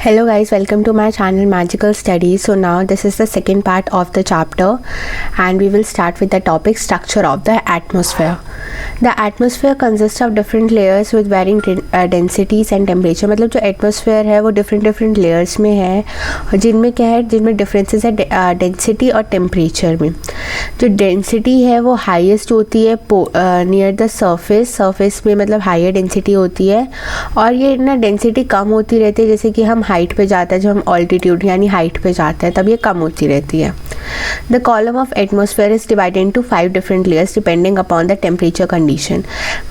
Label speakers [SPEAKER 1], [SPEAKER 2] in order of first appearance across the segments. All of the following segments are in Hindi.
[SPEAKER 1] Hello guys, welcome to my channel Magical Studies. So now this is the second part of the chapter and we will start with the topic structure of the atmosphere. The atmosphere consists of different layers with varying densities and temperature. मतलब जो atmosphere है वो different layers में है और जिनमें क्या है, जिनमें differences है density और temperature में. जो density है वो highest होती है near the surface में, मतलब higher density होती है और ये ना density कम होती रहती है जैसे कि हम हाइट पे जाता है, जब हम ऑल्टीट्यूड यानी हाइट पे जाते हैं तब ये कम होती रहती है. The column of atmosphere is divided into 5 different layers depending upon the temperature condition.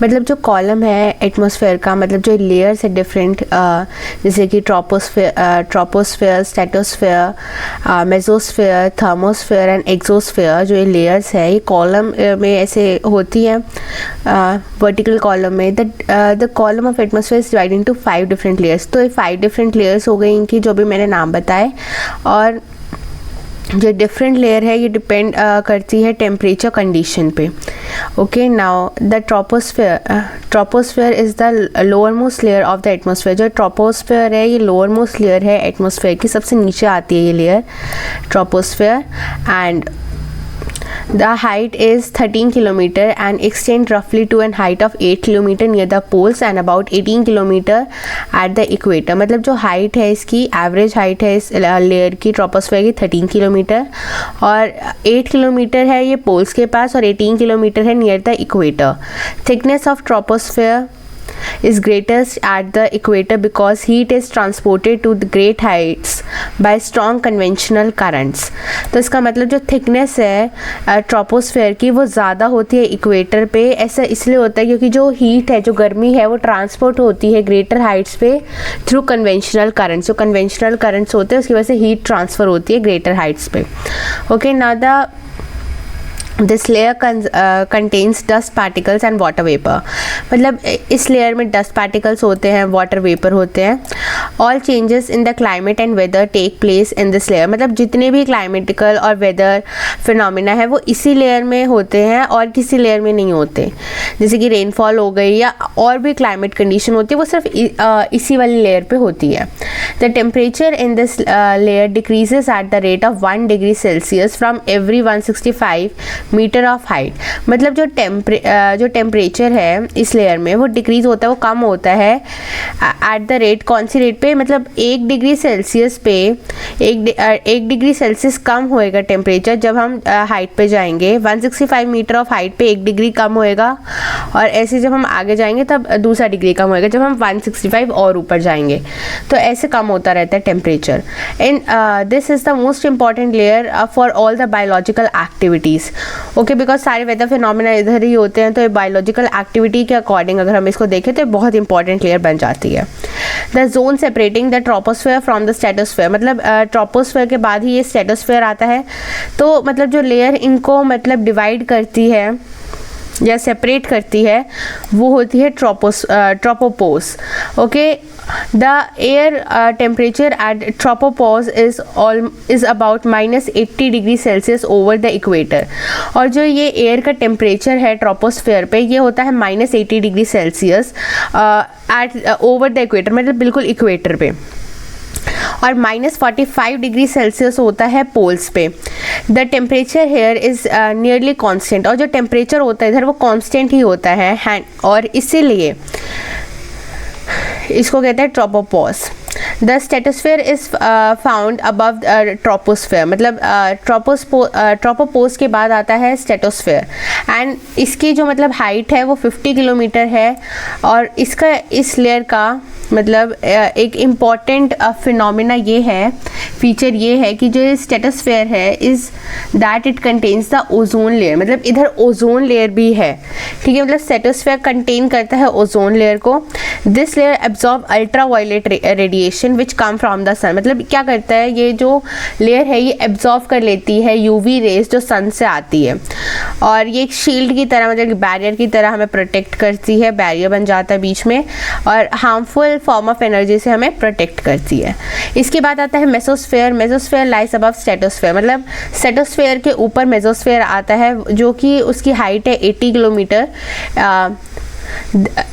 [SPEAKER 1] मतलब जो कॉलम है एटमॉस्फेयर का, मतलब जो लेयर्स है डिफरेंट, जैसे कि troposphere, stratosphere, mesosphere, thermosphere and exosphere, जो ये लेयर्स है ये कॉलम में ऐसे होती है वर्टिकल कॉलम में. The column of atmosphere is divided into 5 different layers. तो ये 5 डिफरेंट लेयर्स हो गई इनकी, जो भी मैंने नाम बताए. और जो डिफरेंट लेयर है ये डिपेंड करती है टेम्परेचर कंडीशन पे. Okay, now the troposphere is the lower most layer of the atmosphere. जो ट्रोपोस्फेयर है ये लोअर मोस्ट लेयर है एटमॉस्फेयर की, सबसे नीचे आती है ये layer troposphere. And the height is 13 kilometer and extend roughly to an height of 8 kilometer near the poles and about 18 kilometer at the equator. मतलब जो height है इसकी, एवरेज हाइट है इस लेयर की ट्रोपोस्फेयर की 13 किलोमीटर और 8 किलोमीटर है ये पोल्स के पास और 18 किलोमीटर है near the equator. Thickness of troposphere is greatest at the equator because heat is transported to the great heights by strong conventional currents. तो इसका मतलब जो thickness है ट्रोपोस्फेयर की वो ज़्यादा होती है इक्वेटर पे. ऐसा इसलिए होता है क्योंकि जो हीट है, जो गर्मी है वो ट्रांसपोर्ट होती है ग्रेटर हाइट्स पे थ्रू कन्वेंशनल करंट्स. जो कन्वेंशनल करंट्स होते हैं उसकी वजह से हीट ट्रांसफ़र होती है ग्रेटर हाइट्स पे. Okay, now the this layer contains dust particles and water vapour. मतलब इस लेयर में डस्ट पार्टिकल्स होते हैं, वाटर वेपर होते हैं. All changes in the climate and weather take place in this layer. मतलब जितने भी क्लाइमेटिकल और वेदर फिनोमिना है वो इसी लेयर में होते हैं और किसी लेयर में नहीं होते. जैसे कि रेनफॉल हो गई या और भी क्लाइमेट कंडीशन होती है वो सिर्फ इसी वाली लेयर पे होती है. The temperature in this layer decreases at the rate of 1 degree Celsius from every 165 metre of height. मतलब जो टेम्परेचर है इस लेयर में वो डिक्रीज होता है, वो कम होता है एट द रेट. कौन सी रेट पे? मतलब 1 डिग्री सेल्सियस पे 1 डिग्री सेल्सियस कम होएगा टेम्परेचर जब हम हाइट पे जाएंगे. 165 मीटर ऑफ हाइट पे 1 डिग्री कम होएगा और ऐसे जब हम आगे जाएंगे तब दूसरा डिग्री कम होएगा जब हम 165 और ऊपर जाएंगे. तो ऐसे कम होता रहता है temperature. And this is the most important layer for all the biological activities. Okay, because सारे वेदर फिनोमिना इधर ही होते हैं, तो ये बायोलॉजिकल एक्टिविटी के अकॉर्डिंग अगर हम इसको देखें तो बहुत इंपॉर्टेंट लेयर बन जाती है. The zone separating the troposphere from the stratosphere. मतलब ट्रोपोस्फेयर के बाद ही ये स्ट्रेटोस्फेयर आता है. तो मतलब जो लेयर इनको मतलब डिवाइड करती है या सेपरेट करती है वो होती है tropopause. Okay, the air temperature at tropopause is about -80 degree Celsius over the equator. और जो ये एयर का टेम्परेचर है ट्रोपोस्फेयर पे ये होता है -80 degree Celsius at over the equator, मतलब बिल्कुल इक्वेटर पे. और -45 डिग्री सेल्सियस होता है पोल्स पे. The temperature here is nearly constant. और जो टेम्परेचर होता है इधर वो कांस्टेंट ही होता है और इसीलिए इसको कहते हैं tropopause. The stratosphere is found above troposphere. मतलब ट्रोपोपोज के बाद आता है स्ट्रेटोस्फेयर एंड इसकी जो मतलब हाइट है वो 50 किलोमीटर है. और इसका इस लेयर का मतलब एक इम्पॉर्टेंट फिनोमिना ये है, फीचर ये है कि जो स्ट्रेटोस्फेयर है is that it contains the ozone layer. मतलब इधर ओजोन लेयर भी है, ठीक है. मतलब स्ट्रेटोस्फेयर कंटेन करता है ओजोन लेयर को. This layer absorb ultraviolet radiation which come from the sun. मतलब क्या करता है ये जो लेयर है ये एब्जॉर्ब कर लेती है यूवी रेज जो सन से आती है और ये एक शील्ड की तरह, मतलब बैरियर की तरह हमें प्रोटेक्ट करती है. बैरियर बन जाता है बीच में और हार्मफुल फॉर्म ऑफ एनर्जी से हमें प्रोटेक्ट करती है. इसके बाद आता है mesosphere. Mesosphere lies above stratosphere. मतलब स्ट्रेटोस्फेयर के ऊपर मेसोस्फेयर आता है जो कि उसकी हाइट है 80 kilometre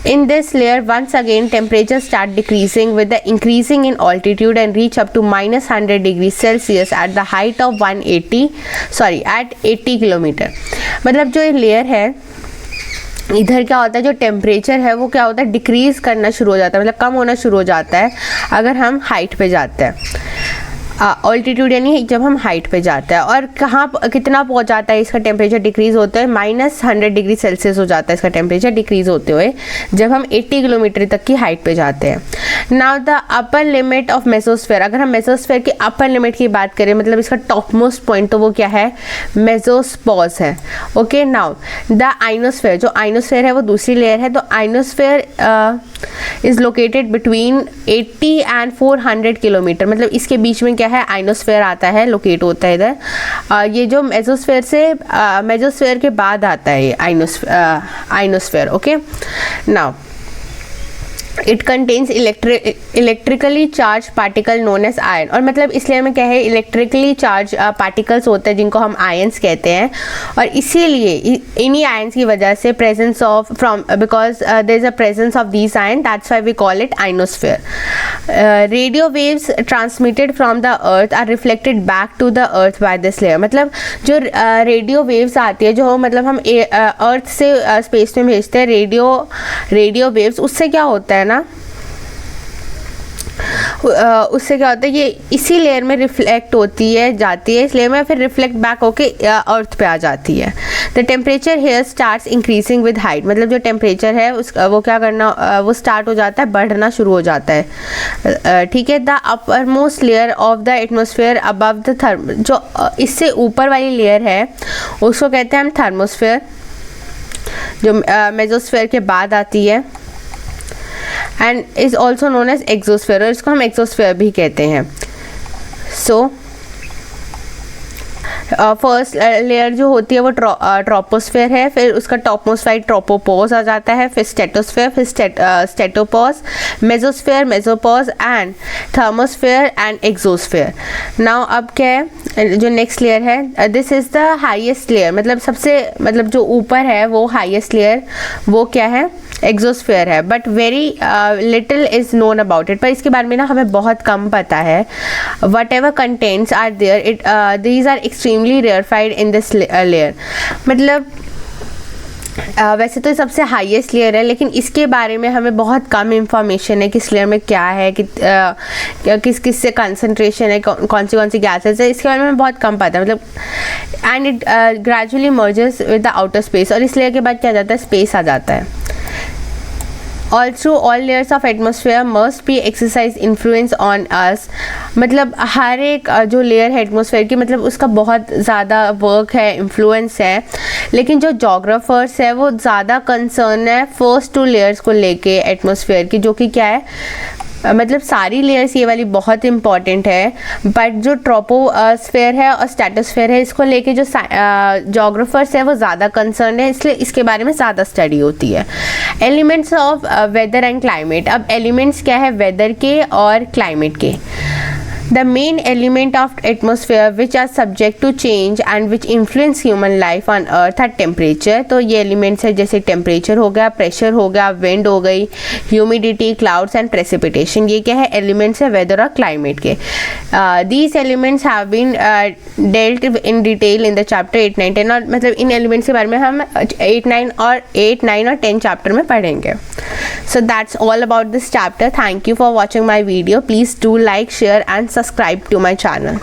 [SPEAKER 1] In this layer, once again, temperature start decreasing with the increasing in altitude and reach up to -100 degrees Celsius at the height of 80 kilometre. मतलब जो ये लेयर है, इधर क्या होता है, जो टेम्परेचर है वो क्या होता है, डिक्रीज करना शुरू हो जाता है, मतलब कम होना शुरू हो जाता है अगर हम हाइट पे जाते हैं। ऑल्टीट्यूड यानी जब हम हाइट पे जाते हैं। और कहाँ कितना पहुँच जाता है इसका टेम्परेचर डिक्रीज़ होते हुए, -100 डिग्री सेल्सियस हो जाता है इसका टेम्परेचर डिक्रीज़ होते हुए जब हम 80 किलोमीटर तक की हाइट पे जाते हैं। Now the upper limit of mesosphere, अगर हम मेसोस्फेयर की अपर लिमिट की बात करें, मतलब इसका टॉप मोस्ट पॉइंट, तो वो क्या है, मेसोस्पोज है। ओके, नाउ द आइनोस्फेयर, जो आइनोस्फेयर है वो दूसरी लेयर है। तो ionosphere is located between 80 and 400 kilometre, मतलब इसके बीच में क्या है, आइनोस्फेयर आता है, लोकेट होता है इधर। ये जो मेसोस्फेयर से मेसोस्फेयर के बाद आता है ये ionosphere. Okay, now it contains electrically charge particle known as ion. और मतलब इस लेयर में क्या है, इलेक्ट्रिकली चार्ज पार्टिकल्स होते हैं जिनको हम आयंस कहते हैं। और इसीलिए इन्हीं आयंस की वजह से presence of because there is a presence of these ion, that's why we call it ionosphere. Radio waves transmitted from the earth are reflected back to the earth by this layer. मतलब जो रेडियो वेव्स आती है, जो मतलब हम अर्थ से स्पेस में भेजते हैं रेडियो वेव्स, उससे क्या होता है ना, उससे क्या होता है, ये इसी लेयर में रिफ्लेक्ट होती है, जाती है इस लेयर में, फिर रिफ्लेक्ट बैक होके अर्थ पे आ जाती है। The temperature here starts increasing with height, मतलब जो टेम्परेचर है उसका वो क्या करना, वो स्टार्ट हो जाता है, बढ़ना शुरू हो जाता है। ठीक है, the upper most layer of the atmosphere above the जो इससे ऊपर वाली लेयर है उसको कहते हैं हम थर्मोस्फेयर, जो मेसोस्फेयर के बाद आती है, and is also known as exosphere, और इसको हम एक्सोस्फेयर भी कहते हैं। सो फर्स्ट लेयर जो होती है वो ट्रोपोस्फेयर है, फिर उसका टॉप मोस्ट साइड ट्रोपोपोज आ जाता है, फिर स्टेटोस्फेयर, फिर stratopause, mesosphere, mesopause and thermosphere and exosphere. Now अब क्या है, जो नेक्स्ट लेयर है, this is the highest layer, मतलब सबसे मतलब जो ऊपर है वो हाईएस्ट लेयर, वो क्या है, एक्सोस्फेयर है। But very little is known about it, पर इसके बारे में ना हमें बहुत कम पता है। Whatever contents are there, these are extremely rarefied in this layer. मतलब वैसे तो सबसे हाईएस्ट लेयर है, लेकिन इसके बारे में हमें बहुत कम इंफॉर्मेशन है कि इस लेयर में क्या है, कि किस किस से कंसंट्रेशन है, कौन सी गैसेस है, इसके बारे में बहुत कम पता है। मतलब and it gradually merges with the outer space, और इस लेयर के बाद क्या जाता है, स्पेस आ जाता है। Also all layers of atmosphere must be exercise influence on us, मतलब हर एक जो लेयर है एटमॉस्फेयर की, मतलब उसका बहुत ज़्यादा वर्क है, इन्फ्लुएंस है। लेकिन जो जोग्राफर्स है वो ज़्यादा कंसर्न है फर्स्ट 2 लेयर्स को लेके एटमॉस्फेयर की, जो कि क्या है, मतलब सारी लेयर्स ये वाली बहुत इंपॉर्टेंट है, बट जो ट्रोपोस्फेयर है और स्ट्रेटोस्फेयर है, इसको लेके जो जोग्राफर्स है वो ज़्यादा कंसर्न है, इसलिए इसके बारे में ज़्यादा स्टडी होती है। Elements of weather and climate, अब एलिमेंट्स क्या है, वेदर के और क्लाइमेट के। The main element of atmosphere which are subject to change and which influence human life on earth are temperature। तो ये elements है, जैसे temperature हो गया, pressure हो गया, wind हो गई, humidity, clouds and precipitation। ये क्या है, elements है weather और climate के। These elements have been dealt in detail in the chapter 8, 9, 10, और मतलब इन elements के बारे में हम 8, 9 और 10 chapter में पढ़ेंगे। So that's all about this chapter. Thank you for watching my video. Please do like, share and subscribe to my channel.